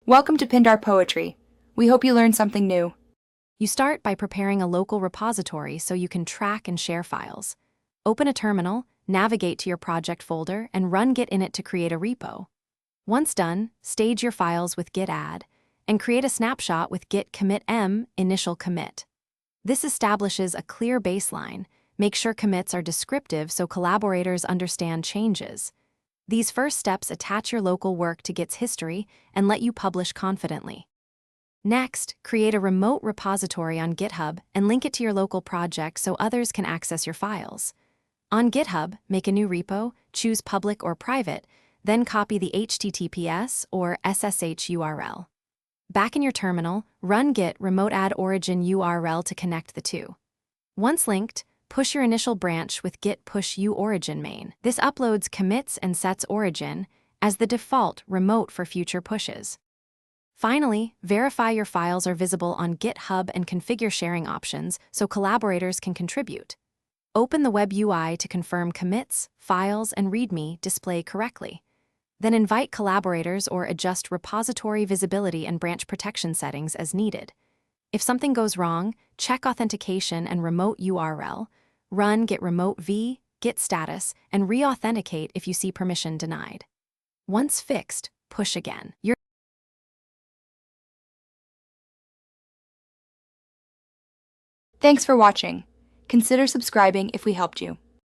Welcome to Pindar Poetry. We hope you learned something new. You start by preparing a local repository so you can track and share files. Open a terminal, navigate to your project folder, and run Git init to create a repo. Once done, stage your files with git add, and create a snapshot with git commit m initial commit. This establishes a clear baseline. Make sure commits are descriptive so collaborators understand changes. These first steps attach your local work to Git's history and let you publish confidently. Next, create a remote repository on GitHub and link it to your local project so others can access your files. On GitHub, make a new repo, choose public or private, then copy the HTTPS or SSH URL. Back in your terminal, run git remote add origin URL to connect the two. Once linked, push your initial branch with git push uorigin main. This uploads commits and sets origin as the default remote for future pushes. Finally, verify your files are visible on GitHub and configure sharing options so collaborators can contribute. Open the web UI to confirm commits, files, and README display correctly. Then invite collaborators or adjust repository visibility and branch protection settings as needed. If something goes wrong, check authentication and remote URL, run git remote v, git status, and re-authenticate if you see permission denied. Once fixed, push again. Thanks for watching. Consider subscribing if we helped you.